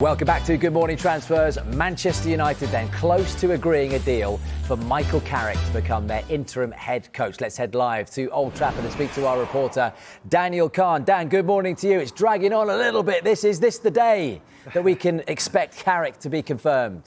Welcome back to Good Morning Transfers. Manchester United then close to agreeing a deal for Michael Carrick to become their interim head coach. Let's head live to Old Trafford and speak to our reporter, Daniel Kahn. Dan, good morning to you. It's dragging on a little bit. Is this the day that we can expect Carrick to be confirmed?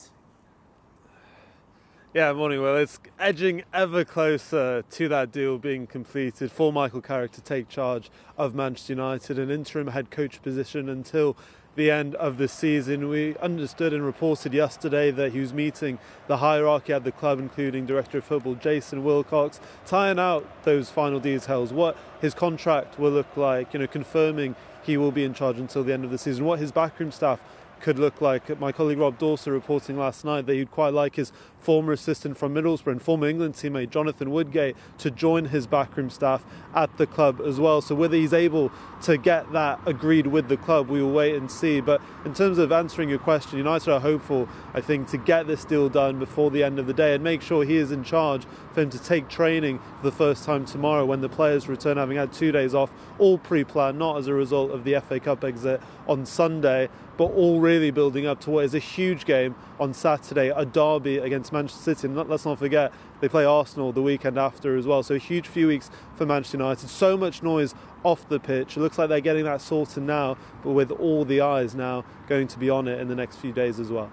Yeah, morning, Will. It's edging ever closer to that deal being completed for Michael Carrick to take charge of Manchester United, an interim head coach position until the end of the season. We understood and reported yesterday that he was meeting the hierarchy at the club, including Director of Football Jason Wilcox, tying out those final details, what his contract will look like, confirming he will be in charge until the end of the season, what his backroom staff could look like. My colleague Rob Dawson reporting last night that he'd quite like his former assistant from Middlesbrough and former England teammate Jonathan Woodgate to join his backroom staff at the club as well. So whether he's able to get that agreed with the club, we will wait and see. But in terms of answering your question, United are hopeful, I think, to get this deal done before the end of the day and make sure he is in charge for him to take training for the first time tomorrow when the players return, having had 2 days off, all pre-planned, not as a result of the FA Cup exit on Sunday, but all really building up to what is a huge game on Saturday, a derby against Manchester City. And let's not forget, they play Arsenal the weekend after as well. So a huge few weeks for Manchester United. So much noise off the pitch. It looks like they're getting that sorted now, but with all the eyes now going to be on it in the next few days as well.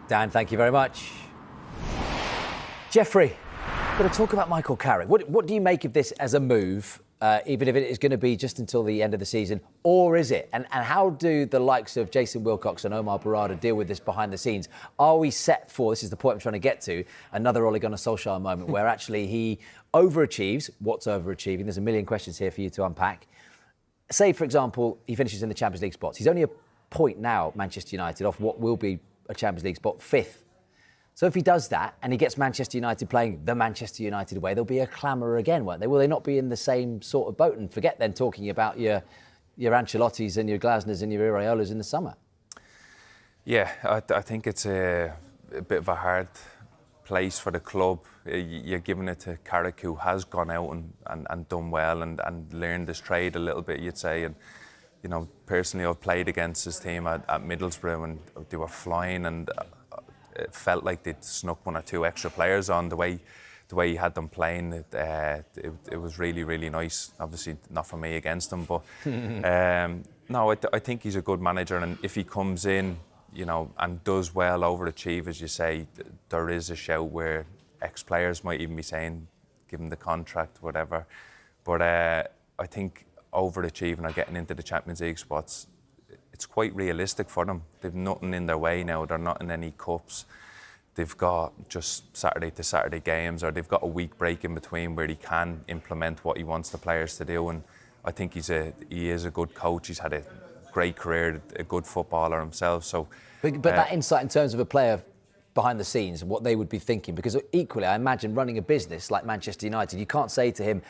Dan, thank you very much. Jeffrey, we're going to talk about Michael Carrick. What do you make of this as a move? Even if it is going to be just until the end of the season, or is it? And how do the likes of Jason Wilcox and Omar Barada deal with this behind the scenes? Are we set for, this is the point I'm trying to get to, another Ole Gunnar Solskjaer moment where actually he overachieves? What's overachieving? There's a million questions here for you to unpack. Say, for example, he finishes in the Champions League spots. He's only a point now, Manchester United, off what will be a Champions League spot, fifth. So if he does that and he gets Manchester United playing the Manchester United way, there'll be a clamour again, won't they? Will they not be in the same sort of boat? And forget then talking about your Ancelottis and your Glasners and your Iraolas in the summer. Yeah, I think it's a bit of a hard place for the club. You're giving it to Carrick, who has gone out and done well and learned his trade a little bit, you'd say. And, personally, I've played against his team at Middlesbrough and they were flying, and it felt like they'd snuck one or two extra players on the way he had them playing. It was really, really nice. Obviously, not for me against them, but no, I think he's a good manager, and if he comes in, and does well, overachieve, as you say, there is a shout where ex-players might even be saying, give him the contract, whatever. But I think overachieving or getting into the Champions League spots, it's quite realistic for them. They've nothing in their way now. They're not in any cups. They've got just Saturday to Saturday games, or they've got a week break in between where he can implement what he wants the players to do. And I think he is a good coach. He's had a great career, a good footballer himself. So, but that insight in terms of a player behind the scenes, what they would be thinking, because equally, I imagine running a business like Manchester United, you can't say to him,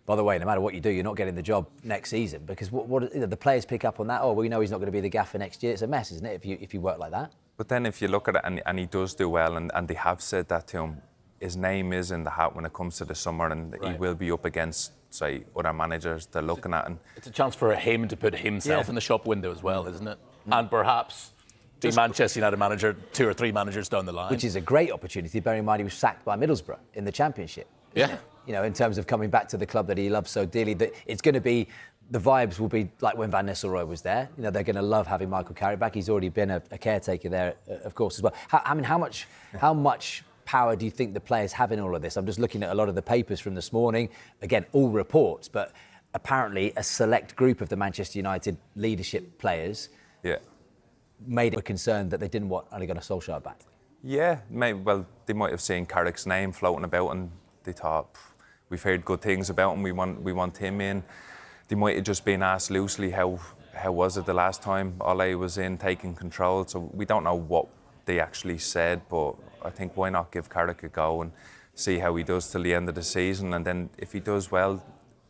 by the way, no matter what you do, you're not getting the job next season, because what the players pick up on that. Oh, well, we know he's not going to be the gaffer next year. It's a mess, isn't it? If you work like that. But then, if you look at it, and he does do well, and they have said that to him, his name is in the hat when it comes to the summer, and he will be up against, say, other managers they're looking at. And it's a chance for him to put himself in the shop window as well, isn't it? And perhaps be Manchester United manager 2 or 3 managers down the line, which is a great opportunity. Bearing in mind he was sacked by Middlesbrough in the Championship. Yeah. In terms of coming back to the club that he loves so dearly, that it's going to be, the vibes will be like when Van Nistelrooy was there. They're going to love having Michael Carrick back. He's already been a caretaker there, of course, as well. How much power do you think the players have in all of this? I'm just looking at a lot of the papers from this morning. Again, all reports, but apparently a select group of the Manchester United leadership players made it a concern that they didn't want Ole Gunnar Solskjaer back. Yeah, maybe. Well, they might have seen Carrick's name floating about and they thought, we've heard good things about him, we want him in. They might have just been asked loosely, how was it the last time Ole was in taking control? So we don't know what they actually said, but I think why not give Carrick a go and see how he does till the end of the season, and then if he does well,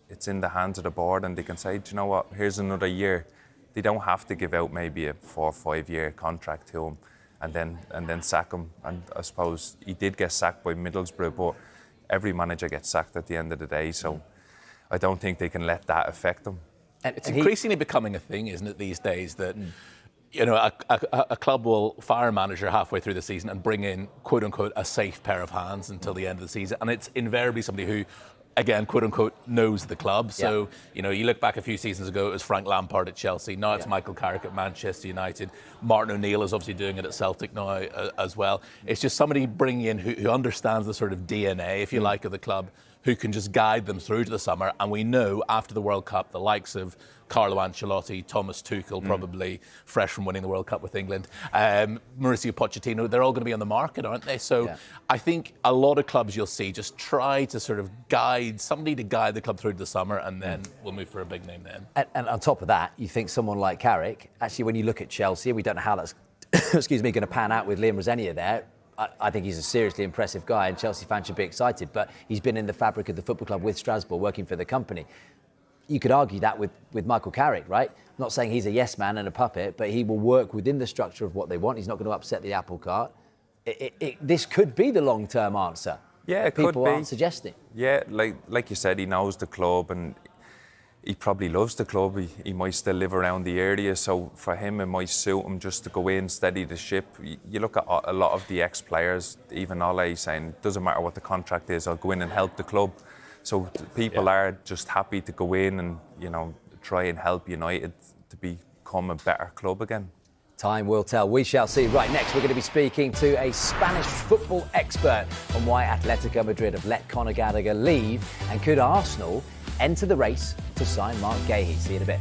it's in the hands of the board and they can say, do you know what, here's another year. They don't have to give out maybe a 4 or 5 year contract to him and then sack him. And I suppose he did get sacked by Middlesbrough, but every manager gets sacked at the end of the day, so I don't think they can let that affect them. It's increasingly becoming a thing, isn't it, these days, that a club will fire a manager halfway through the season and bring in, quote unquote, a safe pair of hands until the end of the season. And it's invariably somebody who, again, quote unquote, knows the club. So, you look back a few seasons ago, it was Frank Lampard at Chelsea. Now it's Michael Carrick at Manchester United. Martin O'Neill is obviously doing it at Celtic now as well. It's just somebody bringing in who understands the sort of DNA, if you like, of the club, who can just guide them through to the summer. And we know after the World Cup, the likes of Carlo Ancelotti, Thomas Tuchel, probably fresh from winning the World Cup with England, Mauricio Pochettino, they're all going to be on the market, aren't they? So I think a lot of clubs you'll see just try to sort of guide the club through to the summer, and then we'll move for a big name then. And on top of that, you think someone like Carrick, actually, when you look at Chelsea, we don't know how that's, going to pan out with Liam Rosenior there. I think he's a seriously impressive guy, and Chelsea fans should be excited. But he's been in the fabric of the football club with Strasbourg, working for the company. You could argue that with Michael Carrick, right? I'm not saying he's a yes man and a puppet, but he will work within the structure of what they want. He's not going to upset the apple cart. This could be the long-term answer. Yeah, it could be. People aren't suggesting. Yeah, like you said, he knows the club and he probably loves the club. He might still live around the area, so for him it might suit him just to go in, steady the ship. You look at a lot of the ex-players, even Ole saying, doesn't matter what the contract is, I'll go in and help the club. So people are just happy to go in and, try and help United to become a better club again. Time will tell. We shall see. Right, next we're going to be speaking to a Spanish football expert on why Atletico Madrid have let Conor Gallagher leave, and could Arsenal enter the race to sign Mark Gahey. See you in a bit.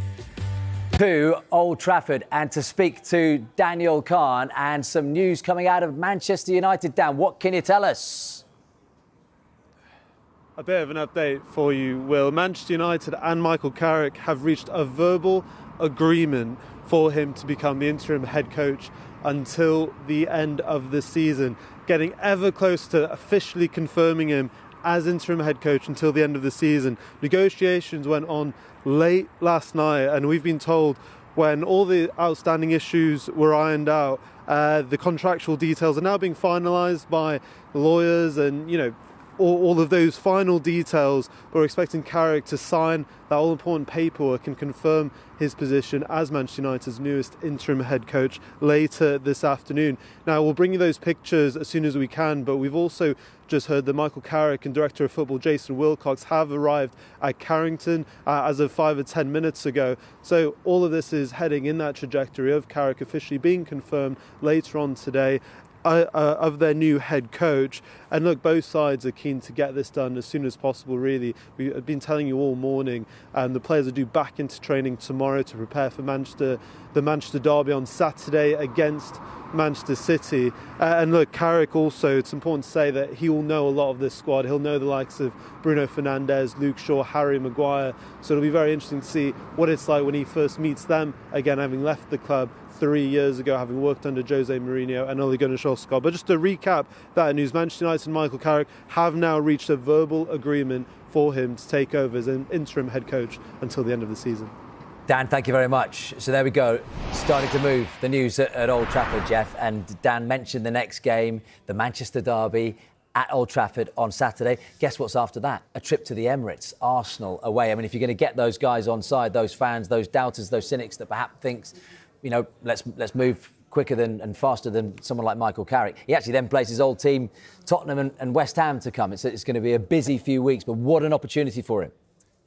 To Old Trafford and to speak to Daniel Kahn and some news coming out of Manchester United. Dan, what can you tell us? A bit of an update for you, Will. Manchester United and Michael Carrick have reached a verbal agreement for him to become the interim head coach until the end of the season, getting ever closer to officially confirming him as interim head coach until the end of the season. Negotiations went on late last night, and we've been told when all the outstanding issues were ironed out, the contractual details are now being finalised by lawyers and, all of those final details. We're expecting Carrick to sign that all-important paperwork and confirm his position as Manchester United's newest interim head coach later this afternoon. Now, we'll bring you those pictures as soon as we can, but we've also just heard that Michael Carrick and Director of Football Jason Wilcox have arrived at Carrington as of 5 or 10 minutes ago. So all of this is heading in that trajectory of Carrick officially being confirmed later on today of their new head coach. And look, both sides are keen to get this done as soon as possible, really. We've been telling you all morning, the players are due back into training tomorrow to prepare for the Manchester derby on Saturday against Manchester City. And look, Carrick also, it's important to say that he will know a lot of this squad. He'll know the likes of Bruno Fernandes, Luke Shaw, Harry Maguire. So it'll be very interesting to see what it's like when he first meets them, again, having left the club 3 years ago, having worked under Jose Mourinho and Ole Gunnar Solskjaer. But just to recap that news, Manchester United and Michael Carrick have now reached a verbal agreement for him to take over as an interim head coach until the end of the season. Dan, thank you very much. So there we go, starting to move the news at Old Trafford, Jeff. And Dan mentioned the next game, the Manchester derby at Old Trafford on Saturday. Guess what's after that? A trip to the Emirates, Arsenal away. I mean, if you're going to get those guys on side, those fans, those doubters, those cynics that perhaps thinks, let's move quicker and faster than someone like Michael Carrick. He actually then plays his old team, Tottenham and West Ham, to come. It's going to be a busy few weeks, but what an opportunity for him.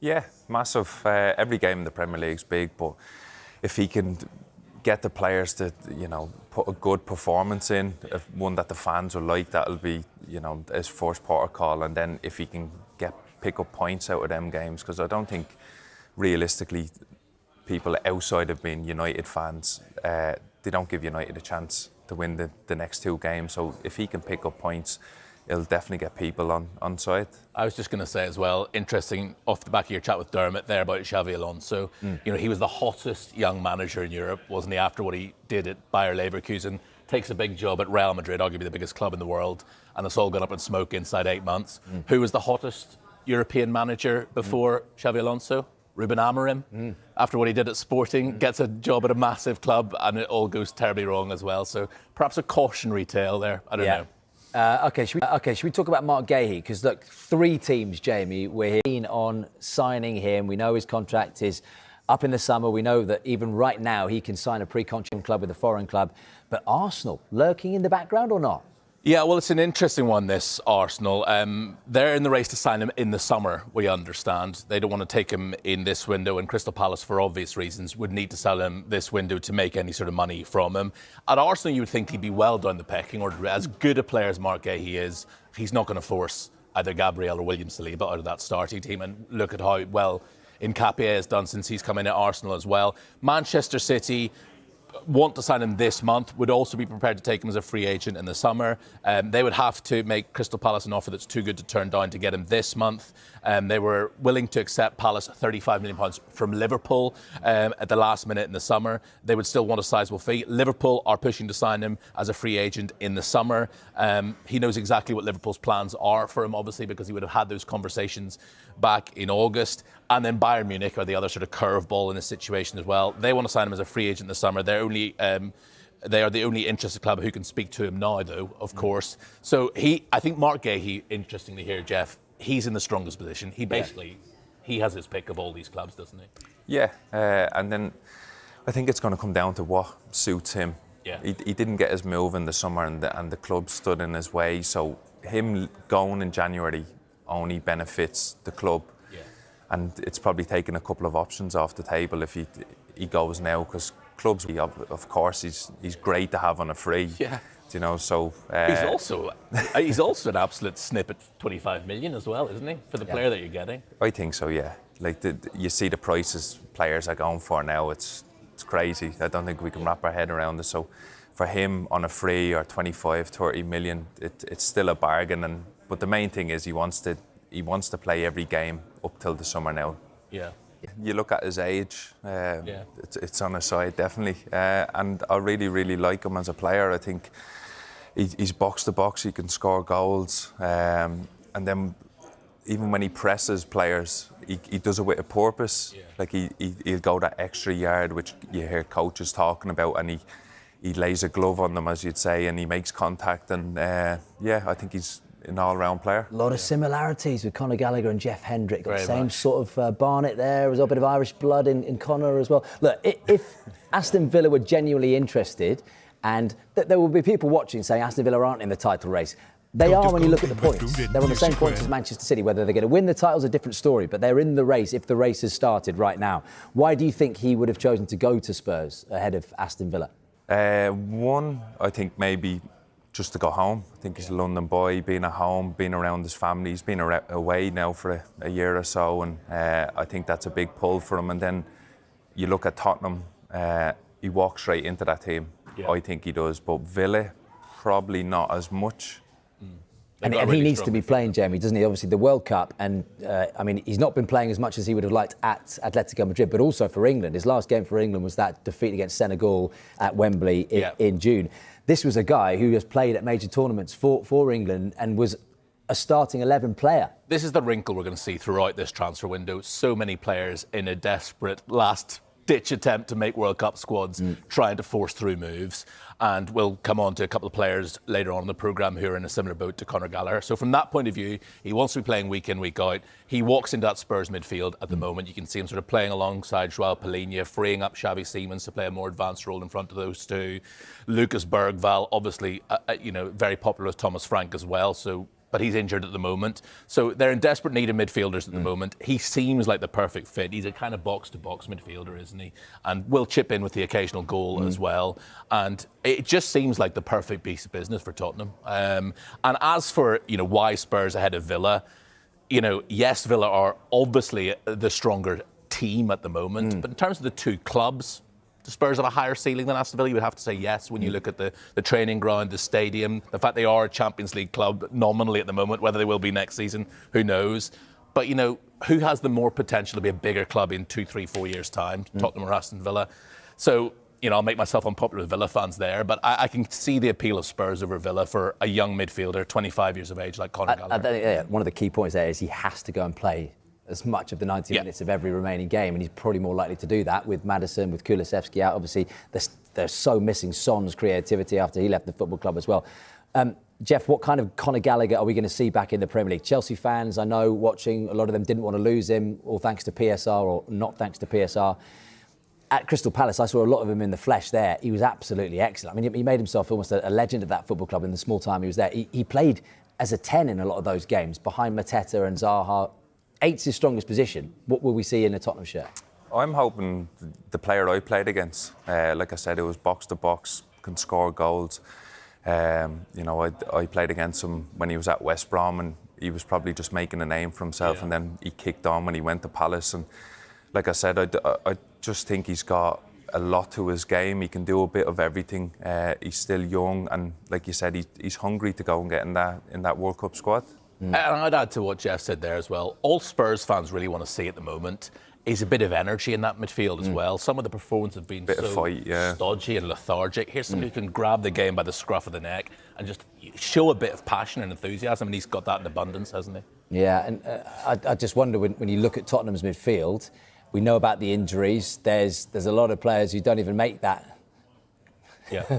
Yeah, massive. Every game in the Premier League's big, but if he can get the players to, put a good performance in, one that the fans will like, that'll be, his first port of call. And then if he can pick up points out of them games, because I don't think realistically people outside of being United fans, they don't give United a chance to win the next two games. So if he can pick up points, it'll definitely get people on side. I was just going to say as well, interesting off the back of your chat with Dermot there about Xavi Alonso. He was the hottest young manager in Europe, wasn't he, after what he did at Bayer Leverkusen. Takes a big job at Real Madrid, arguably the biggest club in the world, and it's all gone up in smoke inside 8 months. Who was the hottest European manager before Xavi Alonso? Ruben Amorim, after what he did at Sporting, gets a job at a massive club and it all goes terribly wrong as well. So perhaps a cautionary tale there. I don't know. Okay, should we talk about Mark Gahey? Because look, 3 teams, Jamie, we're keen on signing him. We know his contract is up in the summer. We know that even right now he can sign a pre-contract club with a foreign club. But Arsenal, lurking in the background or not? Yeah, well, it's an interesting one, this Arsenal. They're in the race to sign him in the summer, we understand. They don't want to take him in this window, and Crystal Palace, for obvious reasons, would need to sell him this window to make any sort of money from him. At Arsenal, you would think he'd be well down the pecking order. As good a player as Marc Guéhi is, he's not going to force either Gabriel or William Saliba out of that starting team. And look at how well Nketiah has done since he's come in at Arsenal as well. Manchester City want to sign him this month, would also be prepared to take him as a free agent in the summer. They would have to make Crystal Palace an offer that's too good to turn down to get him this month. They were willing to accept Palace £35 million from Liverpool at the last minute in the summer. They would still want a sizable fee. Liverpool are pushing to sign him as a free agent in the summer. He knows exactly what Liverpool's plans are for him, obviously, because he would have had those conversations back in August. And then Bayern Munich are the other sort of curveball in this situation as well. They want to sign him as a free agent in the summer. They are the only interested club who can speak to him now, though, of course. So I think Marc Guéhi, interestingly here, Jeff, he's in the strongest position. He has his pick of all these clubs, doesn't he? Yeah, and then I think it's going to come down to what suits him. Yeah. He didn't get his move in the summer, and the club stood in his way. So him going in January only benefits the club. Yeah. And it's probably taking a couple of options off the table if he goes now, because clubs, of course, he's great to have on a free. Yeah. You know, so he's also an absolute snip at 25 million as well, isn't he, for the player that you're getting? I think so, yeah. Like you see the prices players are going for now, it's crazy. I don't think we can wrap our head around it. So for him on a free or 25, 30 million, it's still a bargain. But the main thing is he wants to play every game up till the summer now. Yeah. You look at his age, it's on his side, definitely. And I really, really like him as a player. I think he's box to box, he can score goals. And then even when he presses players, he does it with a purpose. Yeah. Like he'll go that extra yard, which you hear coaches talking about, and he lays a glove on them, as you'd say, and he makes contact. And I think he's an all-round player. A lot of similarities with Conor Gallagher and Jeff Hendrick. Got the same much. sort of Barnet there. There's a bit of Irish blood in Conor as well. Look, if Aston Villa were genuinely interested, and there will be people watching saying Aston Villa aren't in the title race. They are when you look at the points. They're on the same points as Manchester City. Whether they're going to win the title is a different story, but they're in the race if the race has started right now. Why do you think he would have chosen to go to Spurs ahead of Aston Villa? One, I think maybe just to go home. I think he's a London boy, being at home, being around his family. He's been away now for a year or so, and I think that's a big pull for him. And then you look at Tottenham, he walks straight into that team. Yeah. I think he does, but Villa, probably not as much. And he needs to be playing, Jamie, doesn't he? Obviously, the World Cup, and he's not been playing as much as he would have liked at Atletico Madrid, but also for England. His last game for England was that defeat against Senegal at Wembley in June. This was a guy who has played at major tournaments for England and was a starting 11 player. This is the wrinkle we're going to see throughout this transfer window. So many players in a desperate last-ditch attempt to make World Cup squads, trying to force through moves. And we'll come on to a couple of players later on in the programme who are in a similar boat to Conor Gallagher. So from that point of view, he wants to be playing week in, week out. He walks into that Spurs midfield at the moment. You can see him sort of playing alongside Joao Palhinha, freeing up Xavi Simons to play a more advanced role in front of those two. Lucas Bergvall, obviously, very popular with Thomas Frank as well. But he's injured at the moment. So they're in desperate need of midfielders at the moment. He seems like the perfect fit. He's a kind of box-to-box midfielder, isn't he? And will chip in with the occasional goal as well. And it just seems like the perfect piece of business for Tottenham. And as for, why Spurs ahead of Villa, yes, Villa are obviously the stronger team at the moment. But in terms of the two clubs, the Spurs have a higher ceiling than Aston Villa. You would have to say yes when you look at the training ground, the stadium, the fact they are a Champions League club nominally at the moment. Whether they will be next season, who knows? But, who has the more potential to be a bigger club in 2, 3, 4 years' time? Tottenham or Aston Villa? So, I'll make myself unpopular with Villa fans there, but I can see the appeal of Spurs over Villa for a young midfielder, 25 years of age, like Conor Gallagher. One of the key points there is he has to go and play as much of the 90 minutes of every remaining game, and he's probably more likely to do that with Maddison, with Kulusevski out. Obviously, they're so missing Son's creativity after he left the football club as well. Jeff, what kind of Conor Gallagher are we going to see back in the Premier League? Chelsea fans, I know, watching, a lot of them didn't want to lose him, all thanks to PSR or not thanks to PSR. At Crystal Palace, I saw a lot of him in the flesh there. He was absolutely excellent. I mean, he made himself almost a legend at that football club in the small time he was there. He played as a 10 in a lot of those games, behind Mateta and Zaha. 8's his strongest position. What will we see in a Tottenham shirt? I'm hoping the player I played against, like I said, it was box to box, can score goals. I played against him when he was at West Brom, and he was probably just making a name for himself, and then he kicked on when he went to Palace. And like I said, I just think he's got a lot to his game. He can do a bit of everything. He's still young, and like you said, he's hungry to go and get in that World Cup squad. And I'd add to what Jeff said there as well. All Spurs fans really want to see at the moment is a bit of energy in that midfield as well. Some of the performances have been stodgy and lethargic. Here's somebody who can grab the game by the scruff of the neck and just show a bit of passion and enthusiasm, and he's got that in abundance, hasn't he? Yeah, and I just wonder, when you look at Tottenham's midfield, we know about the injuries. There's a lot of players who don't even make that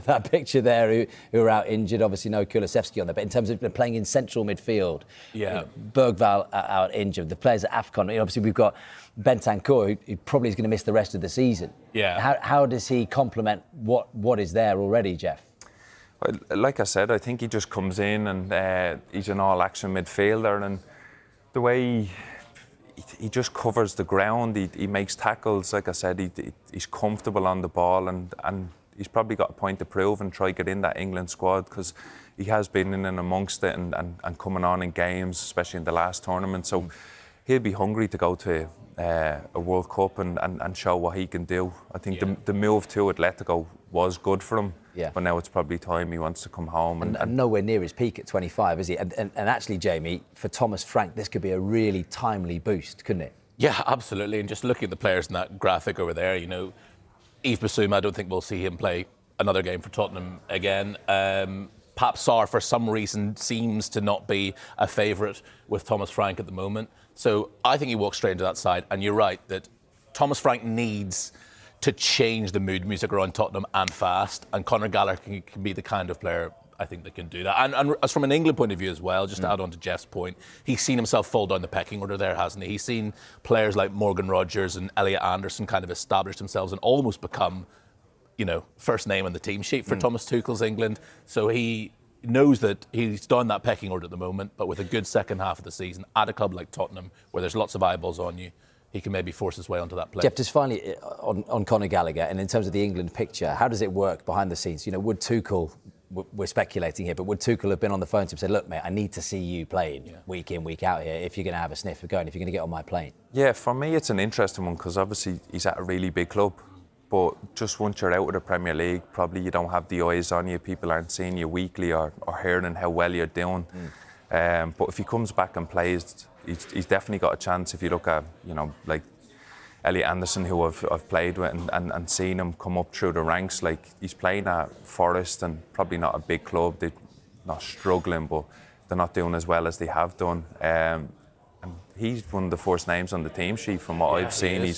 that picture there who are out injured. Obviously, no Kulusevski on there. But in terms of playing in central midfield, Bergvall out injured. The players at AFCON, obviously we've got Bentancur, who probably is going to miss the rest of the season. Yeah. How does he complement what is there already, Jeff? Well, like I said, I think he just comes in and he's an all-action midfielder, and the way he just covers the ground, he makes tackles. Like I said, he's comfortable on the ball, and he's probably got a point to prove and try to get in that England squad, because he has been in and amongst it and coming on in games, especially in the last tournament. So he'll be hungry to go to a World Cup and show what he can do. I think the move to Atletico was good for him, but now it's probably time he wants to come home. And nowhere near his peak at 25, is he? And actually, Jamie, for Thomas Frank, this could be a really timely boost, couldn't it? Yeah, absolutely. And just looking at the players in that graphic over there, Yves Bissouma, I don't think we'll see him play another game for Tottenham again. Pape Sarr, for some reason, seems to not be a favourite with Thomas Frank at the moment. So I think he walks straight into that side. And you're right that Thomas Frank needs to change the mood music around Tottenham and fast. And Conor Gallagher can be the kind of player, I think, that can do that. And as from an England point of view as well, just to add on to Jeff's point, he's seen himself fall down the pecking order there, hasn't he? He's seen players like Morgan Rogers and Elliot Anderson kind of establish themselves and almost become, first name on the team sheet for Thomas Tuchel's England. So he knows that he's down that pecking order at the moment, but with a good second half of the season at a club like Tottenham, where there's lots of eyeballs on you, he can maybe force his way onto that play. Jeff, just finally on Conor Gallagher, and in terms of the England picture, how does it work behind the scenes? Would Tuchel, we're speculating here, but would Tuchel have been on the phone to him and said, look, mate, I need to see you playing week in, week out here if you're going to have a sniff of going, if you're going to get on my plane? Yeah, for me, it's an interesting one, because obviously he's at a really big club. But just once you're out of the Premier League, probably you don't have the eyes on you. People aren't seeing you weekly or hearing how well you're doing. But if he comes back and plays, he's definitely got a chance. If you look at, like Elliot Anderson, who I've played with and seen him come up through the ranks, like he's playing at Forest, and probably not a big club. They're not struggling, but they're not doing as well as they have done. And he's one of the first names on the team sheet from what I've seen.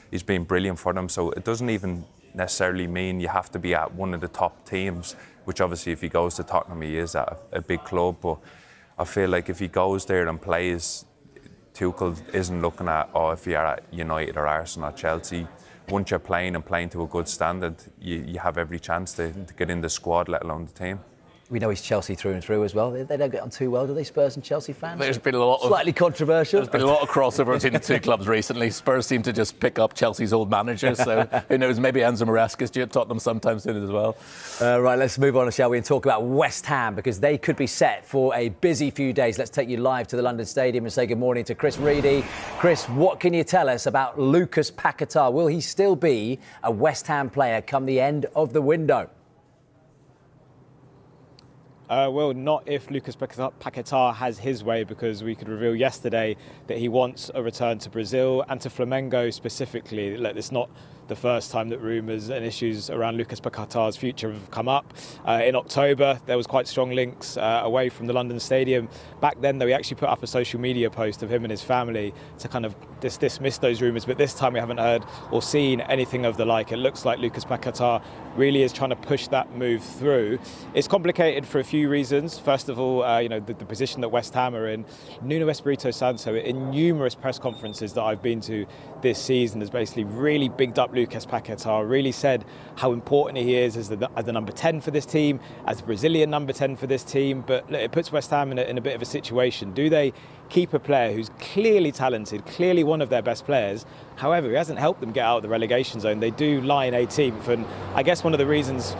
He's been brilliant for them. So it doesn't even necessarily mean you have to be at one of the top teams, which obviously if he goes to Tottenham, he is at a big club. But I feel like if he goes there and plays, Tuchel isn't looking at, if you're at United or Arsenal or Chelsea. Once you're playing to a good standard, you have every chance to get in the squad, let alone the team. We know he's Chelsea through and through as well. They don't get on too well, do they, Spurs and Chelsea fans? There's been a lot of... Slightly controversial. There's been a lot of crossover between the two clubs recently. Spurs seem to just pick up Chelsea's old manager, so who knows, maybe Enzo Maresca's due at Tottenham sometime soon as well. Right, let's move on, shall we, and talk about West Ham, because they could be set for a busy few days. Let's take you live to the London Stadium and say good morning to Chris Reedy. Chris, what can you tell us about Lucas Paquetá? Will he still be a West Ham player come the end of the window? Well, not if Lucas Paquetá has his way, because we could reveal yesterday that he wants a return to Brazil and to Flamengo specifically. Look, it's not the first time that rumours and issues around Lucas Paquetá's future have come up. In October, there was quite strong links away from the London Stadium. Back then, though, he actually put up a social media post of him and his family to kind of dismiss those rumours. But this time, we haven't heard or seen anything of the like. It looks like Lucas Paquetá really is trying to push that move through. It's complicated for a few reasons. First of all, the position that West Ham are in. Nuno Espirito Santo, in numerous press conferences that I've been to this season, has basically really bigged up Lucas Paquetá, really said how important he is as the number 10 for this team, as the Brazilian number 10 for this team. But it puts West Ham in a bit of a situation. Do they keep a player who's clearly talented, clearly one of their best players? However, he hasn't helped them get out of the relegation zone. They do lie in 18th, and I guess one of the reasons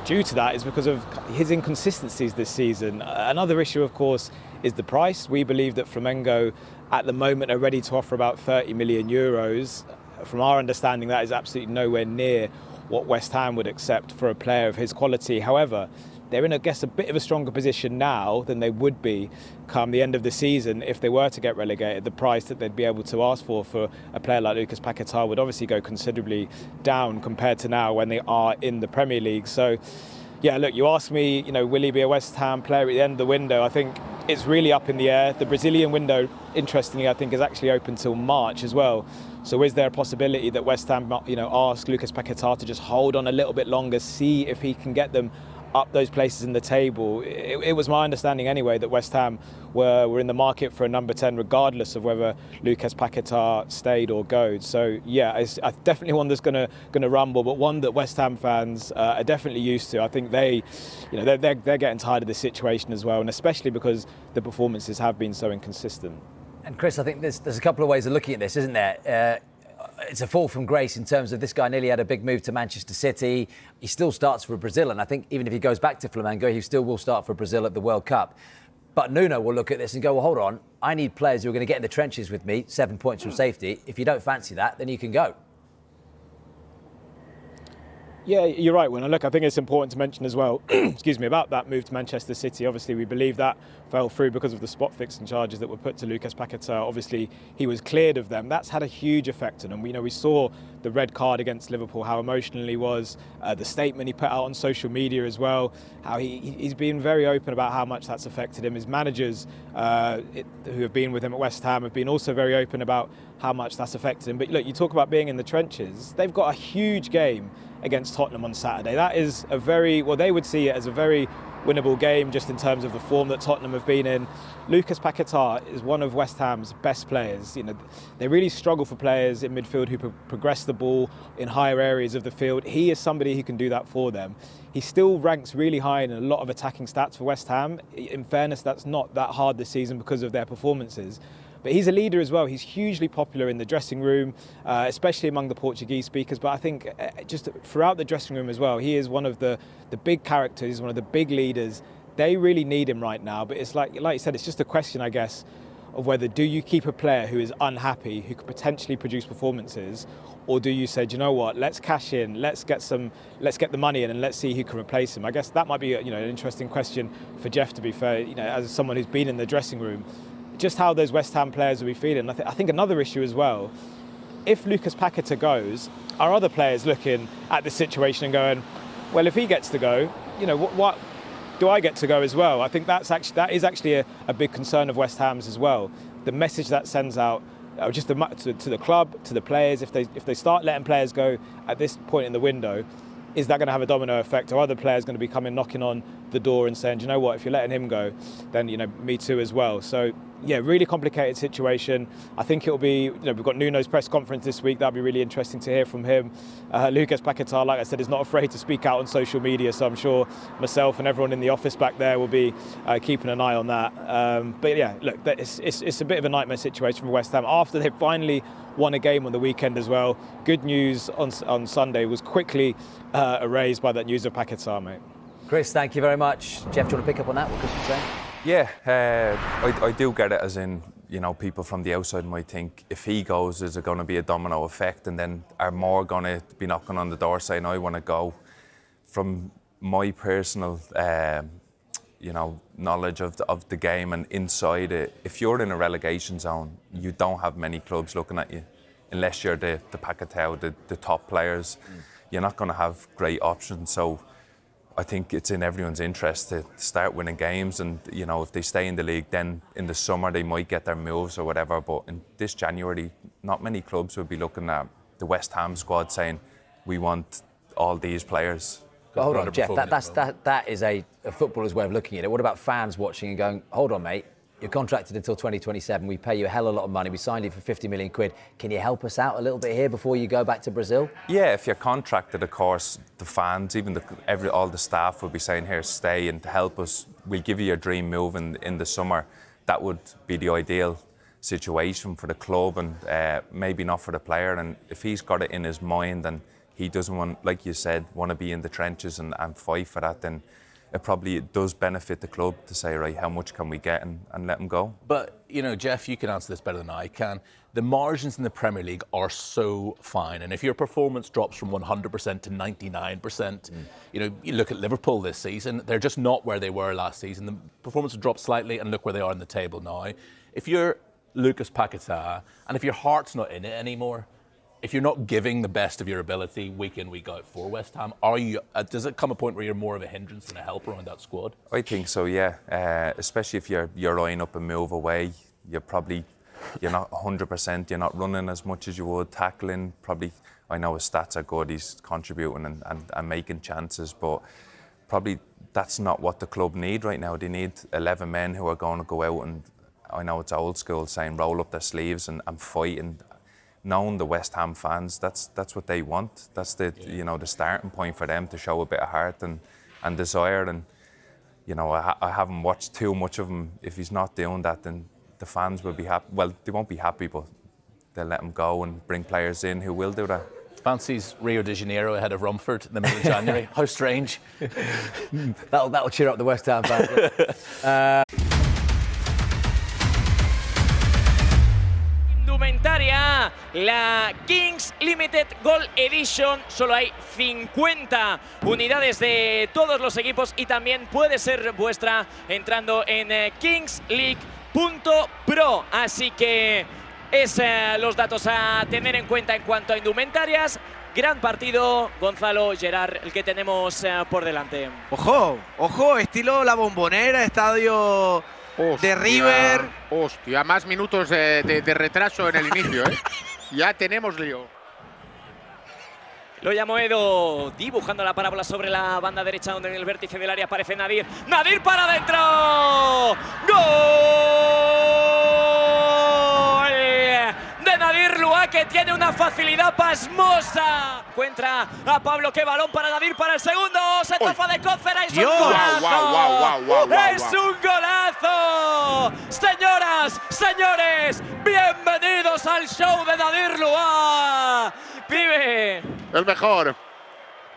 due to that is because of his inconsistencies this season. Another issue, of course, is the price. We believe that Flamengo at the moment are ready to offer about 30 million euros. From our understanding, that is absolutely nowhere near what West Ham would accept for a player of his quality. However, they're in, I guess, a bit of a stronger position now than they would be come the end of the season if they were to get relegated. The price that they'd be able to ask for a player like Lucas Paquetá would obviously go considerably down compared to now when they are in the Premier League. So, yeah, look, you ask me, will he be a West Ham player at the end of the window? I think it's really up in the air. The Brazilian window, interestingly, I think is actually open till March as well. So is there a possibility that West Ham, ask Lucas Paquetá to just hold on a little bit longer, see if he can get them up those places in the table? It was my understanding anyway that West Ham were in the market for a number 10 regardless of whether Lucas Paquetá stayed or goes. So yeah, it's definitely one that's going to rumble, but one that West Ham fans are definitely used to. I think they're getting tired of this situation as well, and especially because the performances have been so inconsistent. And Chris, I think there's a couple of ways of looking at this, isn't there? It's a fall from grace in terms of this guy nearly had a big move to Manchester City. He still starts for Brazil, and I think even if he goes back to Flamengo, he still will start for Brazil at the World Cup. But Nuno will look at this and go, well, hold on, I need players who are going to get in the trenches with me, 7 points from safety. If you don't fancy that, then you can go. Yeah, you're right, Winner. Look, I think it's important to mention as well, about that move to Manchester City. Obviously, we believe that fell through because of the spot fixing charges that were put to Lucas Paquetá. Obviously, he was cleared of them. That's had a huge effect on him. We saw the red card against Liverpool, how emotional he was, the statement he put out on social media as well, how he's been very open about how much that's affected him. His managers who have been with him at West Ham have been also very open about how much that's affected him. But look, you talk about being in the trenches. They've got a huge game against Tottenham on Saturday. That is they would see it as a very winnable game just in terms of the form that Tottenham have been in. Lucas Paquetá is one of West Ham's best players. They really struggle for players in midfield who progress the ball in higher areas of the field. He is somebody who can do that for them. He still ranks really high in a lot of attacking stats for West Ham. In fairness, that's not that hard this season because of their performances. But he's a leader as well. He's hugely popular in the dressing room, especially among the Portuguese speakers. But I think just throughout the dressing room as well, he is one of the big characters, one of the big leaders. They really need him right now. But it's like you said, it's just a question, I guess, of whether do you keep a player who is unhappy, who could potentially produce performances, or do you say, do you know what, let's cash in, let's get the money in and let's see who can replace him. I guess that might be an interesting question for Jeff, to be fair, as someone who's been in the dressing room. Just how those West Ham players will be feeling. I think another issue as well, if Lucas Paquetá goes, are other players looking at the situation and going, well, if he gets to go, what do I get to go as well? I think that is actually a big concern of West Ham's as well. The message that sends out just to the club, to the players, if they start letting players go at this point in the window, is that going to have a domino effect? Are other players going to be coming knocking on the door and saying, do you know what, if you're letting him go, then me too as well. So yeah, really complicated situation. I think it'll be, we've got Nuno's press conference this week. That'll be really interesting to hear from him. Lucas Paquetá, like I said, is not afraid to speak out on social media. So I'm sure myself and everyone in the office back there will be keeping an eye on that. But yeah, look, it's a bit of a nightmare situation for West Ham after they finally won a game on the weekend as well. Good news on Sunday was quickly erased by that news of Paquetá, mate. Chris, thank you very much. Jeff, do you want to pick up on that, what Chris was saying? Yeah, I do get it, as in, people from the outside might think if he goes, is it going to be a domino effect, and then are more going to be knocking on the door saying, I want to go. From my personal, knowledge of the game and inside it, if you're in a relegation zone, you don't have many clubs looking at you. unless you're the Paquetá, the top players, you're not going to have great options. So I think it's in everyone's interest to start winning games, and you know, if they stay in the league, then in the summer they might get their moves or whatever. But in this January, not many clubs would be looking at the West Ham squad saying, we want all these players. But hold on, Jeff, that is a footballer's way of looking at it. What about fans watching and going, hold on, mate, you're contracted until 2027, we pay you a hell of a lot of money, we signed you for 50 million quid. Can you help us out a little bit here before you go back to Brazil? Yeah, if you're contracted, of course, the fans, even all the staff would be saying, here, stay and help us. We'll give you your dream move in the summer. That would be the ideal situation for the club, and maybe not for the player. And if he's got it in his mind and he doesn't want, like you said, want to be in the trenches and fight for that, then it probably does benefit the club to say, right, how much can we get and let him go. But, you know, Jeff, you can answer this better than I can. The margins in the Premier League are so fine. And if your performance drops from 100% to 99%, you know, you look at Liverpool this season, they're just not where they were last season. The performance has dropped slightly, and look where they are in the table now. If you're Lucas Paquetá, and if your heart's not in it anymore, if you're not giving the best of your ability week in, week out for West Ham, does it come a point where you're more of a hindrance than a help around that squad? I think so, yeah. Especially if you're eyeing up a move away, you're not 100%, you're not running as much as you would, tackling, probably, I know his stats are good, he's contributing and making chances, but probably that's not what the club need right now. They need 11 men who are going to go out and, I know it's old school saying, roll up their sleeves and fight, and knowing the West Ham fans, that's what they want. That's the starting point for them, to show a bit of heart and desire. And you know, I haven't watched too much of him. If he's not doing that, then the fans will be happy. Well, they won't be happy, but they'll let him go and bring players in who will do that. Fancies Rio de Janeiro ahead of Romford in the middle of January. How strange. That'll cheer up the West Ham fans. Indumentaria, la Kings Limited Gold Edition, solo hay 50 unidades de todos los equipos y también puede ser vuestra entrando en kingsleague.pro, así que es los datos a tener en cuenta en cuanto a indumentarias. Gran partido, Gonzalo, Gerard, el que tenemos por delante. Ojo, ojo, estilo La Bombonera, estadio de River. Hostia, más minutos de retraso en el inicio, ¿eh? Ya tenemos lío. Lo llamó Edo, dibujando la parábola sobre la banda derecha, donde en el vértice del área aparece Nadir. ¡Nadir para adentro! ¡Gol! De Nadir Lua, que tiene una facilidad pasmosa. Encuentra a Pablo, qué balón para Nadir para el segundo. Se zafa de Cócera, es un golazo. ¡Es un golazo! Señoras, señores, bienvenidos al show de Nadir Lua. Pibe. El mejor.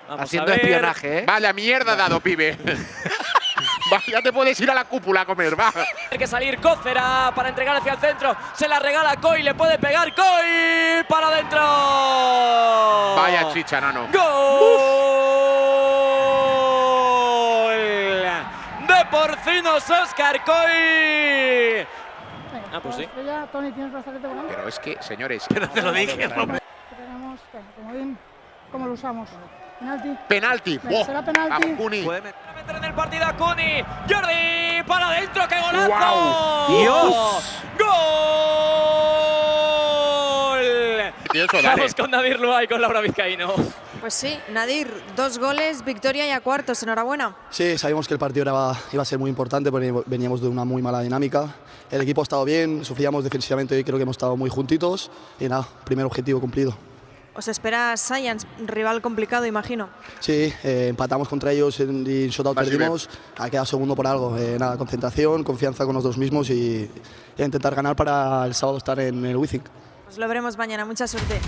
Vamos haciendo espionaje, ¿eh? Vaya mierda dado, pibe. Va, ya te puedes ir a la cúpula a comer, va. Hay que salir Cócera para entregar hacia el centro. Se la regala Coy, le puede pegar Coy para adentro. Vaya chicha, nano. ¡Gol! De Porcinos Óscar Coy. Ah, pues sí. Tony, ¿tienes brazalete volante? Pero es que, señores, Pero te lo dije. Tenemos, comodín, ¿cómo lo usamos? Penalti. penalti. Venga, será penalti. Ampuni. Puede meter. Meter en el partido a Cuni. Jordi para adentro, qué golazo. ¡Guau! ¡Dios! ¡Gol! Eso, dale. Vamos con Nadir Lua y con Laura Vizcaíno. Pues sí, Nadir, 2 goles, victoria y a cuartos, enhorabuena. Sí, sabíamos que el partido iba a ser muy importante porque veníamos de una muy mala dinámica. El equipo ha estado bien, sufríamos defensivamente y creo que hemos estado muy juntitos. Y nada, primer objetivo cumplido. Os espera Science, rival complicado, imagino. Sí, empatamos contra ellos y en shootout perdimos. Ha quedado segundo por algo. Nada, concentración, confianza con nosotros mismos y intentar ganar para el sábado estar en el Wizzing. Os lo veremos mañana, mucha suerte.